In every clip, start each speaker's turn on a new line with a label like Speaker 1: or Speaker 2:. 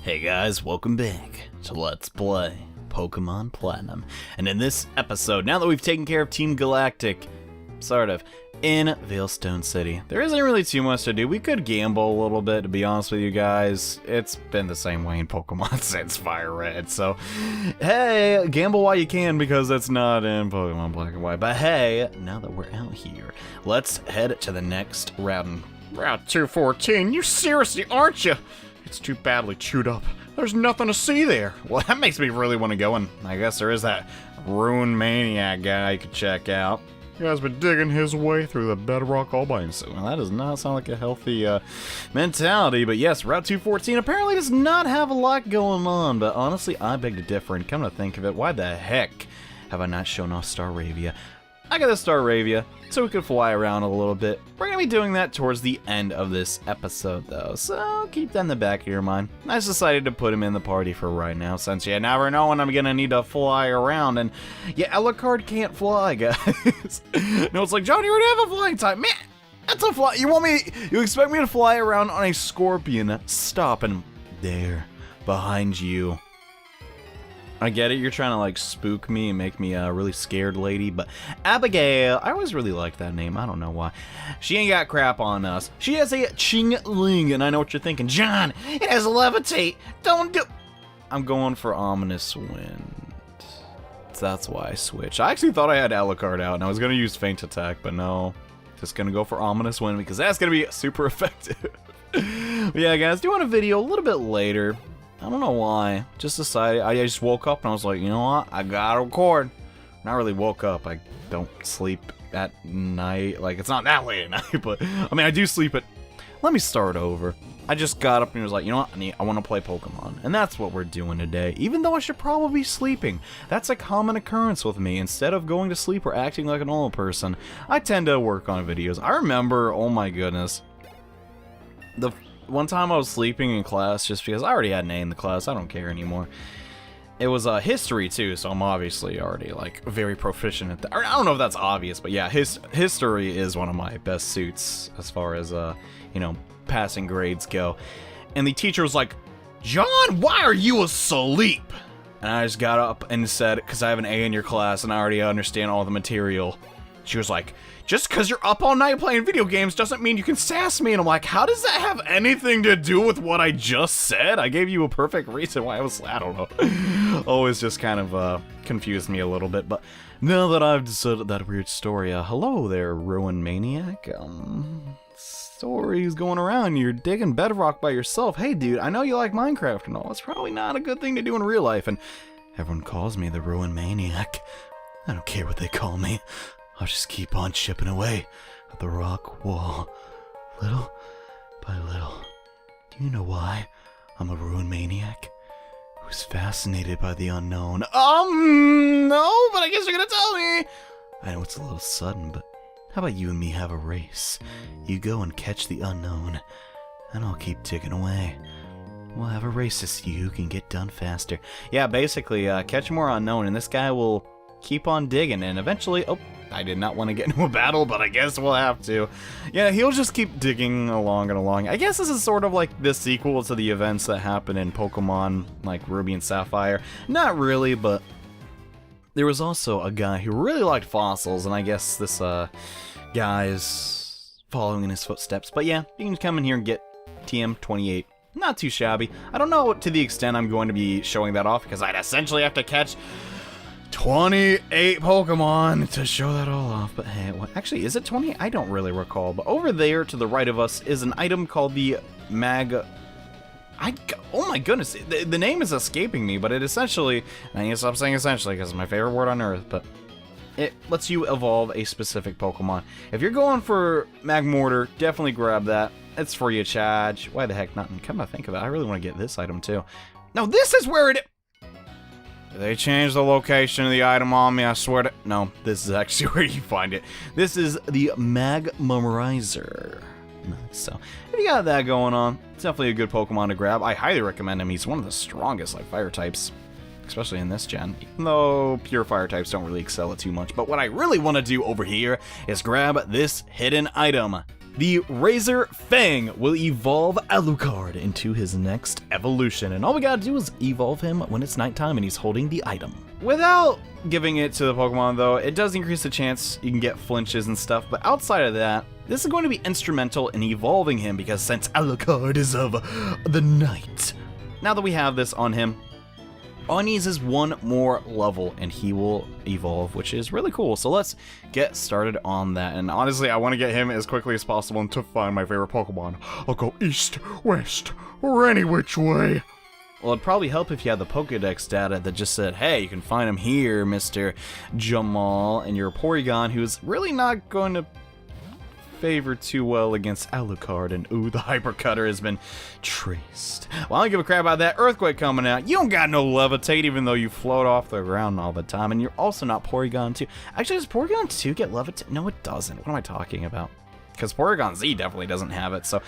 Speaker 1: Hey guys, welcome back to Let's Play Pokemon Platinum. And in this episode, now that we've taken care of Team Galactic, sort of, in Vielstone City, there isn't really too much to do. We could gamble a little bit, to be honest with you guys. It's been the same way in Pokemon since Fire Red, so hey, gamble while you can because it's not in Pokemon Black and White. But hey, now that we're out here, let's head to the next route. Route 214, you seriously aren't you? It's too badly chewed up. There's nothing to see there. Well, that makes me really want to go, and I guess there is that Ruin Maniac guy you could check out. He has been digging his way through the bedrock all by himself. Well, that does not sound like a healthy mentality, but yes, Route 214 apparently does not have a lot going on, but honestly, I beg to differ, and come to think of it, why the heck have I not shown off Staravia? I got a Staravia, so we could fly around a little bit. We're going to be doing that towards the end of this episode, though, so keep that in the back of your mind. I just decided to put him in the party for right now, since you never know when I'm going to need to fly around, and yeah, Alucard can't fly, guys. No, it's like, John, you already have a flying type. Man, that's a fly. You expect me to fly around on a Scorpion? Stop, and there, behind you. I get it, you're trying to like spook me and make me a really scared lady, but Abigail, I always really liked that name, I don't know why. She ain't got crap on us. She has a Ching-Ling, and I know what you're thinking. John, it has levitate, don't do... I'm going for Ominous Wind. That's why I switched. I actually thought I had Alucard out, and I was going to use Feint Attack, but no. Just going to go for Ominous Wind, because that's going to be super effective. But yeah, guys, doing a video a little bit later. I don't know why. Just decided. I just woke up and I was like, you know what? I gotta record. Not really woke up. I don't sleep at night. Like, it's not that late at night, but I mean, I do sleep at. Let me start over. I just got up and was like, you know what? I want to play Pokemon, and that's what we're doing today. Even though I should probably be sleeping, that's a common occurrence with me. Instead of going to sleep or acting like a normal person, I tend to work on videos. I remember, oh my goodness, the one time I was sleeping in class just because I already had an A in the class. I don't care anymore. It was history too, so I'm obviously already like very proficient at that. I don't know if that's obvious, but yeah, history is one of my best suits as far as you know, passing grades go. And the teacher was like, "John, why are you asleep?" And I just got up and said, "Because I have an A in your class and I already understand all the material." She was like, "Just because you're up all night playing video games doesn't mean you can sass me." And I'm like, how does that have anything to do with what I just said? I gave you a perfect reason why I was, I don't know. Always just kind of confused me a little bit. But now that I've decided that weird story, hello there, Ruin Maniac. Stories going around, you're digging bedrock by yourself. Hey dude, I know you like Minecraft and all. It's probably not a good thing to do in real life. And everyone calls me the Ruin Maniac. I don't care what they call me. I'll just keep on chipping away at the rock wall, little by little. Do you know why I'm a Ruin Maniac? Who's fascinated by the unknown? No, but I guess you're gonna tell me. I know it's a little sudden, but how about you and me have a race? You go and catch the unknown, and I'll keep digging away. We'll have a race to see who can get done faster. Yeah, basically, catch more unknown, and this guy will keep on digging, and eventually, oh, I did not want to get into a battle, but I guess we'll have to. Yeah, he'll just keep digging along and along. I guess this is sort of like the sequel to the events that happen in Pokemon, like Ruby and Sapphire. Not really, but there was also a guy who really liked fossils, and I guess this guy is following in his footsteps. But yeah, you can come in here and get TM28. Not too shabby. I don't know to the extent I'm going to be showing that off, because I'd essentially have to catch 28 Pokemon to show that all off, but hey, what, actually, is it 20? I don't really recall, but over there to the right of us is an item called the oh my goodness, the name is escaping me, but it essentially, I need to stop saying essentially because it's my favorite word on earth, but it lets you evolve a specific Pokemon. If you're going for Magmortar, definitely grab that. It's free of charge. Why the heck not? And come to think of it, I really want to get this item too. No, this is where it... They changed the location of the item on me, I swear to... No, this is actually where you find it. This is the Magmarizer. Nice. So, if you got that going on, it's definitely a good Pokemon to grab. I highly recommend him. He's one of the strongest, like, fire types, especially in this gen. Even though pure fire types don't really excel it too much. But what I really want to do over here is grab this hidden item. the Razor Fang will evolve Alucard into his next evolution, and all we gotta do is evolve him when it's nighttime and he's holding the item. Without giving it to the Pokemon though, it does increase the chance you can get flinches and stuff, but outside of that, this is going to be instrumental in evolving him because since Alucard is of the night, now that we have this on him, all he needs is one more level and he will evolve, which is really cool. So let's get started on that. And honestly, I want to get him as quickly as possible and to find my favorite Pokemon. I'll go east, west, or any which way. Well, it'd probably help if you had the Pokedex data that just said, hey, you can find him here, Mr. Jamal, and your Porygon, who's really not going to favor too well against Alucard, and ooh, the Hypercutter has been traced. Well, I don't give a crap about that Earthquake coming out. You don't got no Levitate, even though you float off the ground all the time, and you're also not Porygon 2. Actually, does Porygon 2 get Levitate? No, it doesn't. What am I talking about? Because Porygon Z definitely doesn't have it, so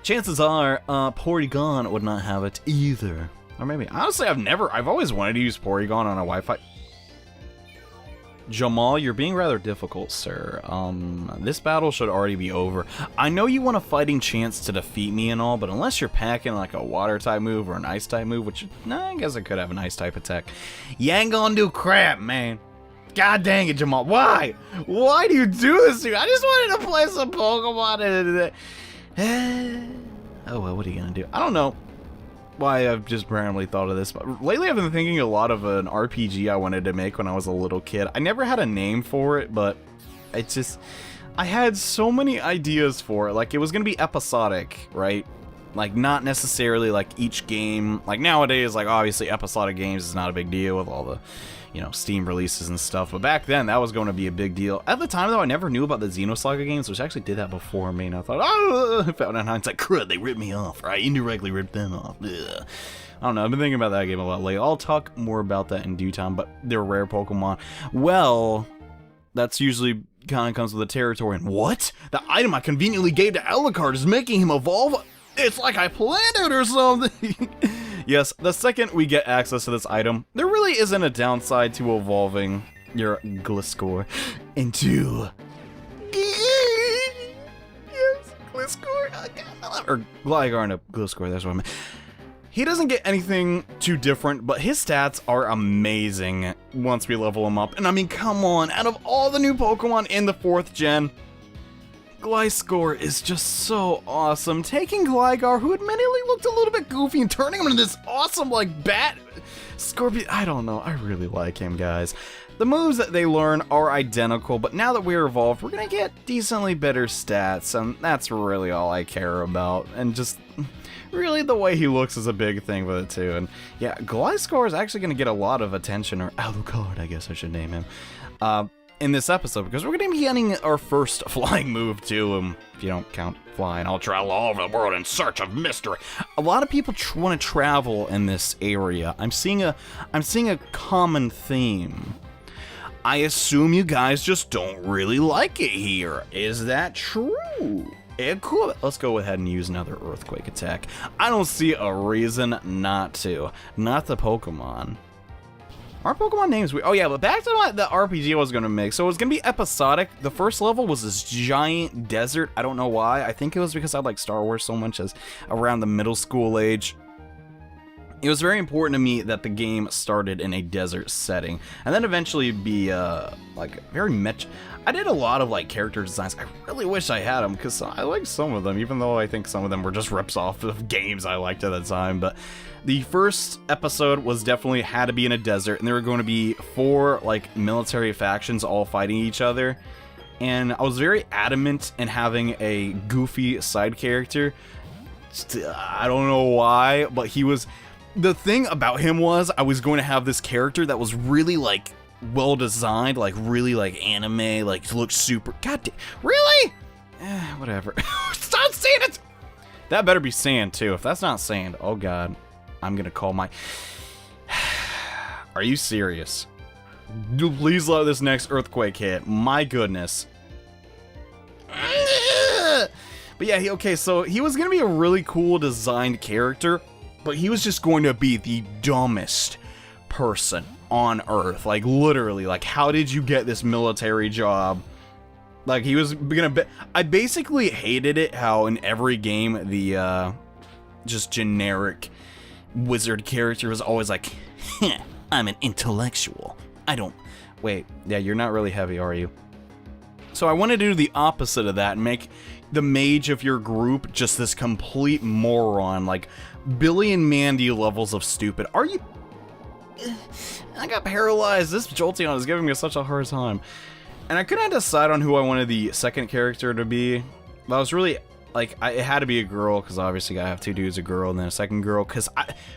Speaker 1: chances are Porygon would not have it either. Or maybe, honestly, I've always wanted to use Porygon on a Wi-Fi. Jamal, you're being rather difficult, sir. This battle should already be over. I know you want a fighting chance to defeat me and all, but unless you're packing like a water type move or an ice type move, which, nah, I guess I could have an ice type attack. You ain't gonna do crap, man. God dang it, Jamal. Why? Why do you do this to me? I just wanted to play some Pokemon. Oh, well, what are you gonna do? I don't know why I've just randomly thought of this, but lately I've been thinking a lot of an RPG I wanted to make when I was a little kid. I never had a name for it, but it's just, I had so many ideas for it. Like, it was gonna be episodic, right? Like, not necessarily like each game. Like nowadays, like obviously episodic games is not a big deal with all the, you know, Steam releases and stuff, but back then that was going to be a big deal. At the time though, I never knew about the Xenosaga games, which actually did that before me, and I thought, oh, I found out in hindsight, crud, they ripped me off, right? Indirectly ripped them off. Ugh. I don't know, I've been thinking about that game a lot lately. I'll talk more about that in due time, but they're rare Pokemon. Well, that's usually kind of comes with the territory, and what? The item I conveniently gave to Alucard is making him evolve? It's like I planned it or something. Yes, the second we get access to this item, there really isn't a downside to evolving your Gliscor into... Yes, Gliscor. Or Gligar into Gliscor, that's what I meant. He doesn't get anything too different, but his stats are amazing once we level him up. And I mean, come on, out of all the new Pokemon in the 4th gen, Gliscor is just so awesome. Taking Gligar, who admittedly looked a little bit goofy, and turning him into this awesome, like, bat scorpion. I don't know. I really like him, guys. The moves that they learn are identical, but now that we're evolved, we're gonna get decently better stats, and that's really all I care about. And just really the way he looks is a big thing with it, too. And yeah, Gliscor is actually gonna get a lot of attention, or Alucard, I guess I should name him, in this episode, because we're going to be getting our first flying move too, if you don't count flying. I'll travel all over the world in search of mystery. A lot of people want to travel in this area. I'm seeing a common theme. I assume you guys just don't really like it here. Is that true? It could. Let's go ahead and use another Earthquake attack. I don't see a reason not to. Not the Pokemon. Our Pokemon names, oh yeah, but back to what the RPG I was going to make. So it was going to be episodic. The first level was this giant desert. I don't know why. I think it was because I like Star Wars so much as around the middle school age. It was very important to me that the game started in a desert setting. And then eventually be, like, very much... I did a lot of, like, character designs. I really wish I had them, because I like some of them, even though I think some of them were just rips off of games I liked at the time. But the first episode was definitely had to be in a desert, and there were going to be 4, like, military factions all fighting each other. And I was very adamant in having a goofy side character. I don't know why, but he was... The thing about him was I was going to have this character that was really, like, well designed, like really like anime, like looks super. God damn, really? Whatever. Stop saying it. That better be sand too. If that's not sand, oh god, I'm gonna call my. Are you serious? Please let this next earthquake hit. My goodness. But yeah, okay, so he was gonna be a really cool designed character, but he was just going to be the dumbest person on Earth. Like, literally, like, how did you get this military job Like, he was gonna be... I basically hated it how in every game, the, just generic wizard character was always like, I'm an intellectual. I don't... Wait, yeah, you're not really heavy, are you? So I want to do the opposite of that and make the mage of your group just this complete moron, like Billy and Mandy levels of stupid. Are you... I got paralyzed. This Jolteon is giving me such a hard time. And I couldn't decide on who I wanted the second character to be. But I was really, like, it had to be a girl, because obviously I have 2 dudes, a girl, and then a second girl. Because,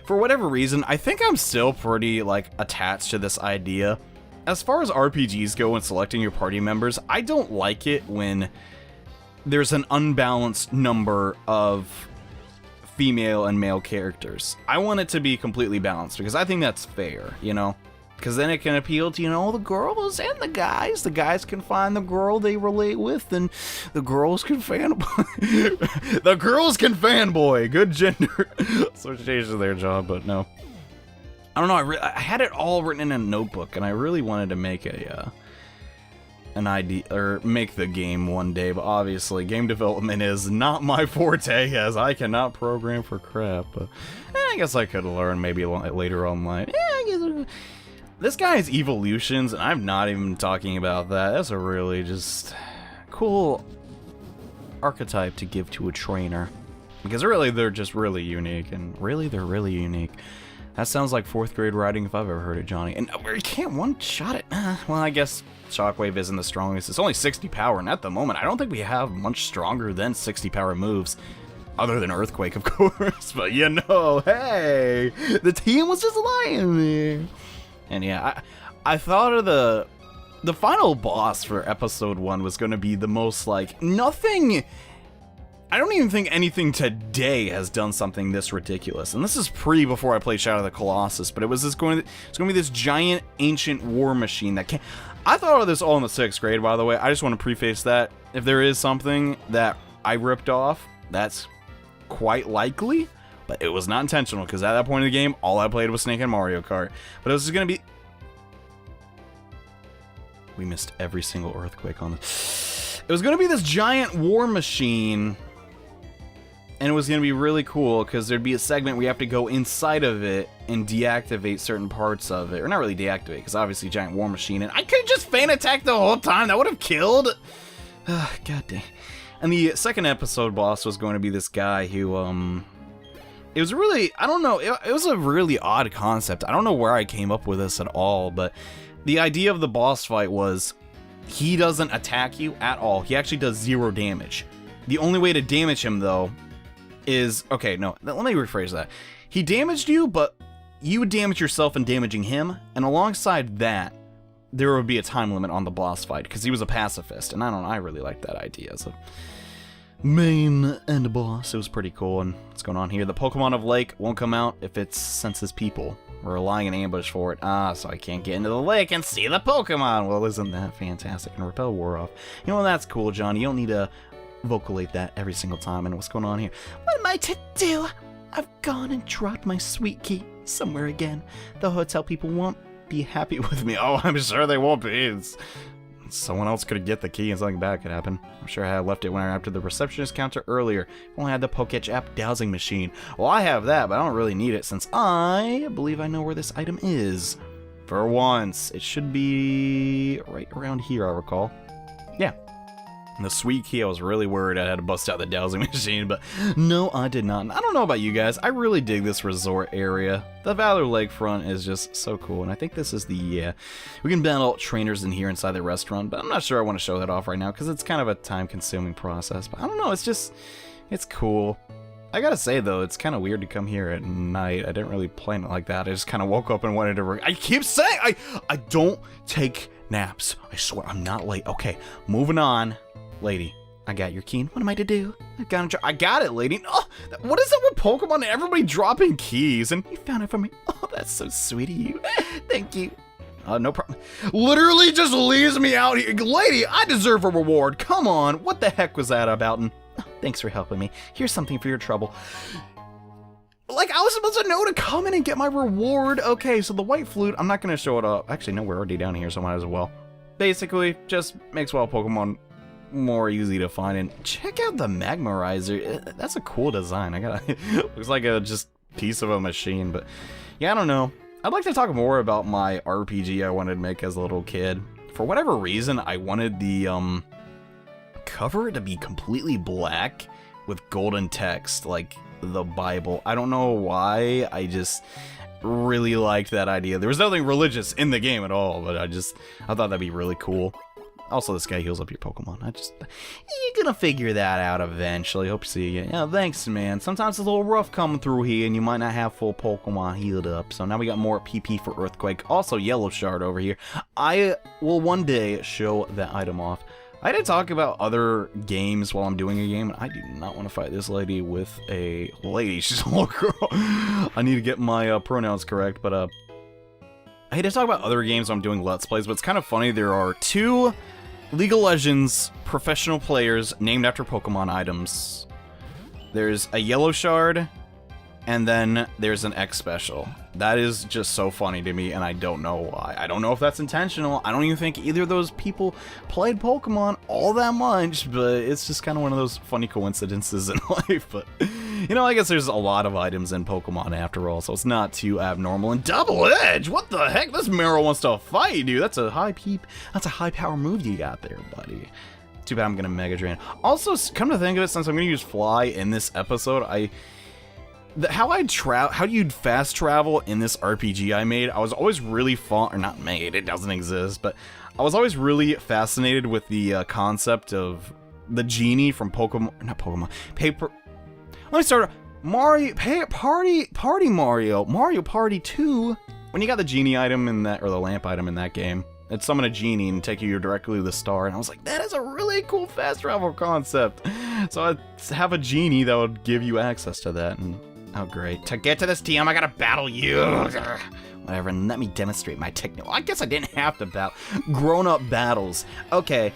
Speaker 1: for whatever reason, I think I'm still pretty, like, attached to this idea. As far as RPGs go and selecting your party members, I don't like it when there's an unbalanced number of female and male characters. I want it to be completely balanced, because I think that's fair, you know? Because then it can appeal to, you know, the girls and the guys. The guys can find the girl they relate with, and the girls can fanboy. The girls can fanboy. Good gender association there, John, but no. I don't know, I had it all written in a notebook, and I really wanted to make an idea, or make the game one day, but obviously game development is not my forte, as I cannot program for crap, but I guess I could learn maybe later on life. Yeah, I guess. This guy's evolutions, and I'm not even talking about that. That's a really just cool archetype to give to a trainer. Because really, they're just really unique, and really, they're really unique. That sounds like 4th grade writing if I've ever heard it, Johnny. And you can't one-shot it. Well, I guess Shockwave isn't the strongest. It's only 60 power, and at the moment, I don't think we have much stronger than 60 power moves. Other than Earthquake, of course. But you know, hey, the team was just lying there. And yeah, I thought of the final boss for episode 1 was going to be the most, like, nothing... I don't even think anything today has done something this ridiculous. And this is before I played Shadow of the Colossus, but it's going to be this giant ancient war machine that can... I thought of this all in the 6th grade, by the way. I just want to preface that. If there is something that I ripped off, that's quite likely. But it was not intentional, because at that point in the game, all I played was Snake and Mario Kart. But it was just going to be... We missed every single earthquake on this. It was going to be this giant war machine, and it was going to be really cool, because there'd be a segment where you have to go inside of it and deactivate certain parts of it. Or not really deactivate, because obviously giant war machine, and I could have just fan attacked the whole time. That would have killed. God dang. And the second episode boss was going to be this guy who, it was really, I don't know, it was a really odd concept. I don't know where I came up with this at all, but the idea of the boss fight was he doesn't attack you at all. He actually does 0 damage. The only way to damage him, though, is... Okay, no, let me rephrase that. He damaged you, but you would damage yourself in damaging him, and alongside that, there would be a time limit on the boss fight, because he was a pacifist, and I really like that idea. So... main and boss. It was pretty cool. And what's going on here? The Pokemon of Lake won't come out if it senses people. We're relying on ambush for it. So I can't get into the lake and see the Pokemon. Well, isn't that fantastic? And Repel wore off. You know, that's cool, John. You don't need to vocalate that every single time. And what's going on here? What am I to do? I've gone and dropped my sweet key somewhere again. The hotel people won't be happy with me. Oh, I'm sure they won't be. Someone else could get the key and something bad could happen. I'm sure I had left it when I after the receptionist counter earlier. I only had the Poketch app dowsing machine. Well, I have that, but I don't really need it since I believe I know where this item is. For once, it should be right around here, I recall. Yeah. And the sweet key, I was really worried I had to bust out the dowsing machine, but no, I did not. And I don't know about you guys, I really dig this resort area. The Valor Lakefront is just so cool, and I think this is the, we can battle trainers in here inside the restaurant, but I'm not sure I want to show that off right now, because it's kind of a time-consuming process, but I don't know, it's cool. I gotta say, though, it's kind of weird to come here at night. I didn't really plan it like that. I just kind of woke up and wanted to... I keep saying, I don't take naps. I swear, I'm not late. Okay, moving on. Lady, I got your key. What am I to do? I got it, lady. Oh, what is it with Pokemon and everybody dropping keys? And you found it for me. Oh, that's so sweet of you. Thank you. No problem. Literally just leaves me out here. Lady, I deserve a reward. Come on. What the heck was that about? And oh, thanks for helping me. Here's something for your trouble. Like, I was supposed to know to come in and get my reward. Okay, so the white flute, I'm not going to show it up. Actually, no, we're already down here, so I might as well. Basically, just makes wild Pokemon more easy to find. And check out the Magmarizer. That's a cool design. Looks like a just piece of a machine, but yeah, I don't know. I'd like to talk more about my RPG I wanted to make as a little kid. For whatever reason, I wanted the cover to be completely black with golden text, like the Bible. I don't know why, I just really liked that idea. There was nothing religious in the game at all, but I thought that'd be really cool. Also, this guy heals up your Pokemon. You're gonna figure that out eventually. Hope you see you. Yeah, thanks, man. Sometimes it's a little rough coming through here, and you might not have full Pokemon healed up. So now we got more PP for Earthquake. Also, Yellow Shard over here. I will one day show that item off. I did talk about other games while I'm doing a game. I do not want to fight this lady with a lady. She's a little girl. I need to get my pronouns correct, but I hate to talk about other games while I'm doing Let's Plays, but it's kind of funny. There are 2 League of Legends professional players named after Pokemon items. There's a Yellow Shard, and then there's an X Special. That is just so funny to me, and I don't know why. I don't know if that's intentional. I don't even think either of those people played Pokemon all that much, but it's just kind of one of those funny coincidences in life. But, you know, I guess there's a lot of items in Pokemon after all, so it's not too abnormal. And Double Edge! What the heck? This Meryl wants to fight, dude. That's a high power move you got there, buddy. Too bad I'm gonna Mega Drain. Also, come to think of it, since I'm gonna use Fly in this episode, how you'd fast travel in this RPG I made, I was always really it doesn't exist, but I was always really fascinated with the concept of the genie from Mario Party 2. When you got the genie item in that, or the lamp item in that game, it'd summon a genie and take you directly to the star, and I was like, that is a really cool fast travel concept. So I'd have a genie that would give you access to that, and oh great. To get to this TM, I gotta battle you. Whatever, and let me demonstrate my technique. I guess I didn't have to battle. Grown-up battles. Okay,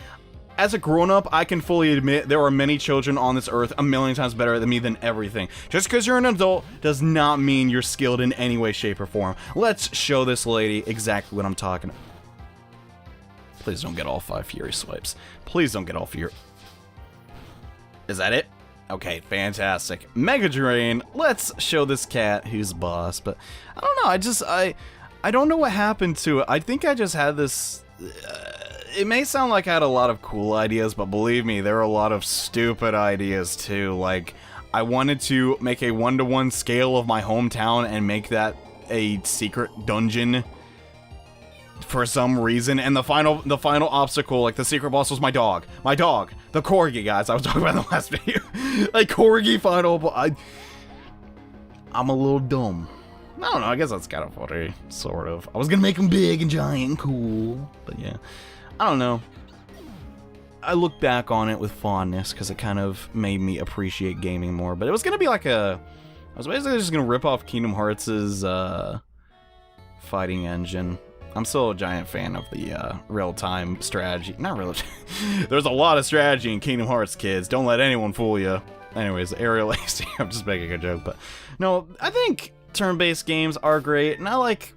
Speaker 1: as a grown-up, I can fully admit there are many children on this earth a million times better than me than everything. Just because you're an adult does not mean you're skilled in any way, shape, or form. Let's show this lady exactly what I'm talking about. Please don't get all 5 Fury Swipes. Please don't get all Fury... Is that it? Okay, fantastic. Mega Drain. Let's show this cat who's boss, but I don't know, I don't know what happened to it. I think I just had this... it may sound like I had a lot of cool ideas, but believe me, there are a lot of stupid ideas too. Like, I wanted to make a 1-to-1 scale of my hometown and make that a secret dungeon for some reason, and the final obstacle, like the secret boss, was my dog, the corgi, guys. I was talking about in the last video. Like, corgi final, but I'm a little dumb. I don't know, I guess that's kind of funny, sort of. I was gonna make him big and giant and cool, but yeah, I don't know. I look back on it with fondness because it kind of made me appreciate gaming more, but it was gonna be like I was basically just gonna rip off Kingdom Hearts' fighting engine. I'm still a giant fan of the real-time strategy. Not real. There's a lot of strategy in Kingdom Hearts, kids. Don't let anyone fool you. Anyways, Aerial Ace. I'm just making a joke, but no, I think turn-based games are great, and I like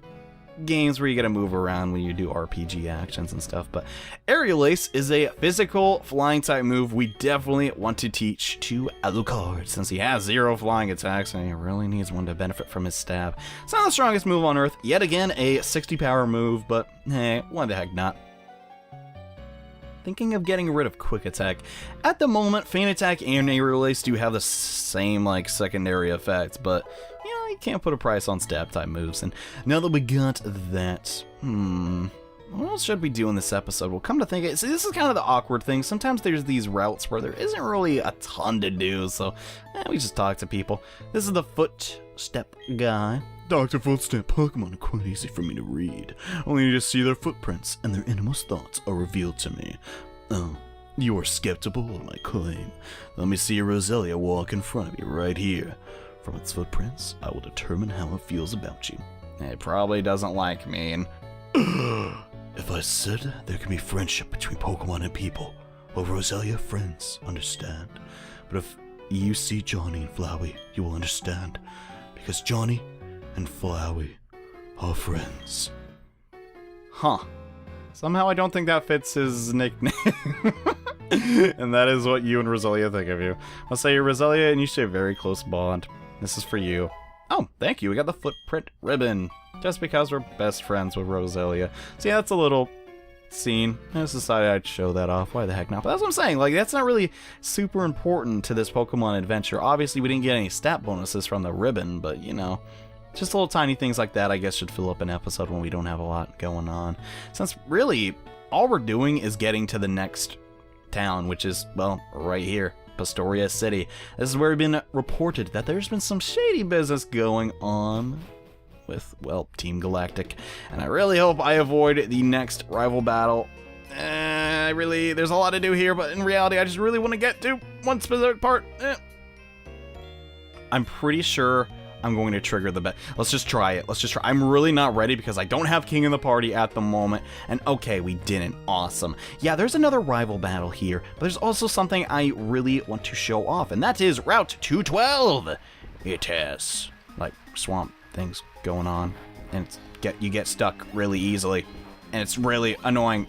Speaker 1: games where you gotta move around when you do RPG actions and stuff, but Aerial Ace is a physical flying type move we definitely want to teach to Alucard, since he has 0 flying attacks and he really needs one to benefit from his stab. It's not the strongest move on Earth, yet again a 60 power move, but hey, why the heck not? Thinking of getting rid of Quick Attack. At the moment, Feint Attack and Aerial Ace do have the same, like, secondary effects, but, you know, you can't put a price on stab-type moves, and now that we got that, what else should we do in this episode? Well, come to think of it, see, this is kind of the awkward thing. Sometimes there's these routes where there isn't really a ton to do, so we just talk to people. This is the Footstep guy. Dr. Footstep, Pokemon are quite easy for me to read. Only need to see their footprints, and their innermost thoughts are revealed to me. Oh, you are skeptical of my claim. Let me see a Roselia walk in front of you right here. From its footprints, I will determine how it feels about you. It probably doesn't like me, and... If I said there can be friendship between Pokemon and people, well, Roselia, friends, understand. But if you see Johnny and Flowey, you will understand. Because Johnny and Flowey are friends. Huh. Somehow I don't think that fits his nickname. And that is what you and Roselia think of you. I'll say you're Roselia and you share a very close bond. This is for you. Oh, thank you. We got the footprint ribbon. Just because we're best friends with Roselia. So yeah, that's a little scene. I just decided I'd show that off. Why the heck not? But that's what I'm saying. Like, that's not really super important to this Pokemon adventure. Obviously, we didn't get any stat bonuses from the ribbon, but, you know, just little tiny things like that, I guess, should fill up an episode when we don't have a lot going on. Since, really, all we're doing is getting to the next town, which is, well, right here. Pastoria City. This is where we've been reported that there's been some shady business going on with, well, Team Galactic, and I really hope I avoid the next rival battle. There's a lot to do here, but in reality, I just really want to get to one specific part. I'm pretty sure I'm going to trigger the bet. Let's just try it. Let's just try. I'm really not ready because I don't have King in the party at the moment, and okay, we didn't. Awesome. Yeah, there's another rival battle here, but there's also something I really want to show off, and that is Route 212. It has, like, swamp things going on, and you get stuck really easily, and it's really annoying.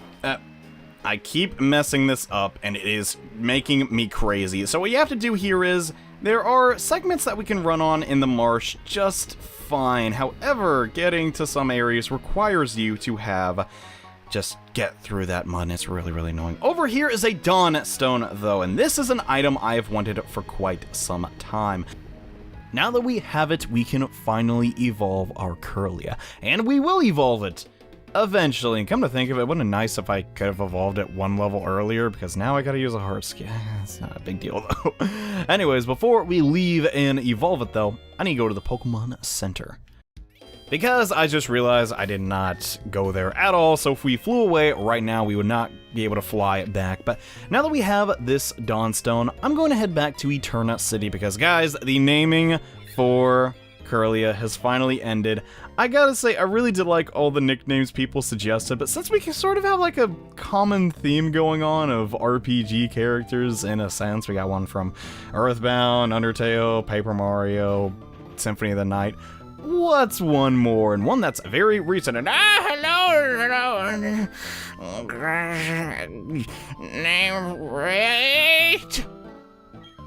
Speaker 1: I keep messing this up, and it is making me crazy. So what you have to do here is, there are segments that we can run on in the marsh just fine. However, getting to some areas requires you to just get through that mud, and it's really, really annoying. Over here is a Dawn Stone, though, and this is an item I have wanted for quite some time. Now that we have it, we can finally evolve our Kirlia, and we will evolve it eventually. And come to think of it, wouldn't it nice if I could have evolved it one level earlier, because now I gotta use a heart skin. It's not a big deal, though. Anyways, before we leave and evolve it, though, I need to go to the Pokemon Center, because I just realized I did not go there at all. So if we flew away right now, we would not be able to fly back. But now that we have this Dawnstone, I'm going to head back to Eterna City, because, guys, the naming for Kirlia has finally ended. I gotta say, I really did like all the nicknames people suggested, but since we can sort of have like a common theme going on of RPG characters in a sense, we got one from Earthbound, Undertale, Paper Mario, Symphony of the Night. What's one more? And one that's very recent. And hello. Name right?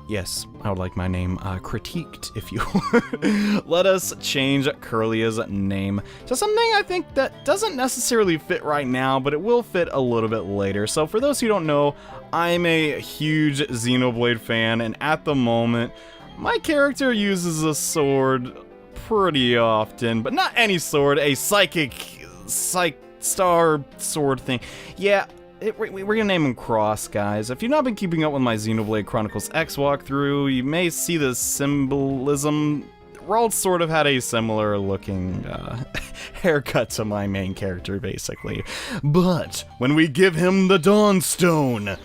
Speaker 1: Yes, I would like my name critiqued, if you would. Let us change Kirlia's name to something I think that doesn't necessarily fit right now, but it will fit a little bit later. So for those who don't know, I'm a huge Xenoblade fan, and at the moment, my character uses a sword pretty often, but not any sword, a psychic star sword thing. Yeah, we're gonna name him Cross, guys. If you've not been keeping up with my Xenoblade Chronicles X walkthrough, you may see the symbolism. Rald sort of had a similar looking haircut to my main character, basically. But when we give him the Dawnstone,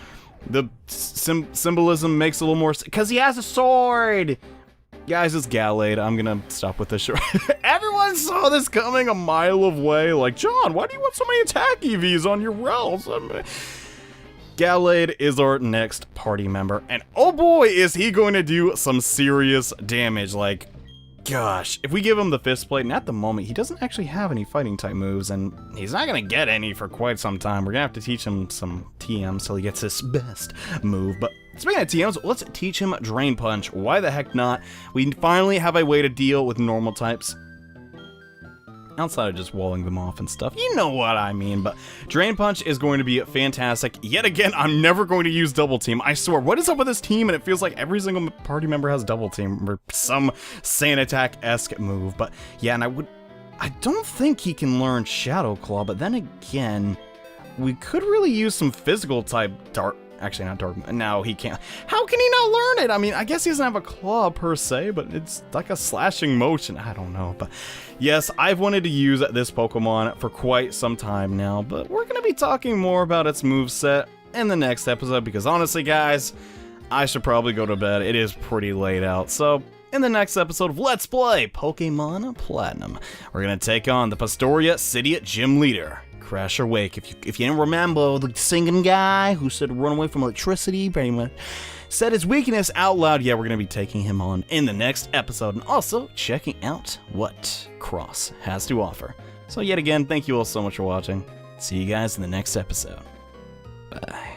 Speaker 1: the symbolism makes a little more, because he has a sword. Guys, it's Gallade. I'm gonna stop with this short. Everyone saw this coming a mile away. Like, John, why do you want so many attack EVs on your Rels? Gallade is our next party member, and oh boy, is he going to do some serious damage. Like, gosh, if we give him the fist plate, and at the moment, he doesn't actually have any fighting type moves, and he's not gonna get any for quite some time. We're gonna have to teach him some TMs till he gets his best move, but speaking of TMs, let's teach him Drain Punch. Why the heck not? We finally have a way to deal with normal types, outside of just walling them off and stuff. You know what I mean, but Drain Punch is going to be fantastic. Yet again, I'm never going to use Double Team. I swear, what is up with this team? And it feels like every single party member has Double Team, or some Sand Attack-esque move. But yeah, and I don't think he can learn Shadow Claw, but then again, we could really use some physical type Actually, not Dark. No, he can't. How can he not learn it? I mean, I guess he doesn't have a claw per se, but it's like a slashing motion. I don't know. But yes, I've wanted to use this Pokemon for quite some time now, but we're going to be talking more about its moveset in the next episode, because honestly, guys, I should probably go to bed. It is pretty late out. So in the next episode of Let's Play Pokemon Platinum, we're going to take on the Pastoria City Gym Leader, Crash or Wake. If you didn't remember, the singing guy who said run away from electricity, pretty much said his weakness out loud. Yeah, we're going to be taking him on in the next episode, and also checking out what Cross has to offer. So yet again, thank you all so much for watching. See you guys in the next episode. Bye.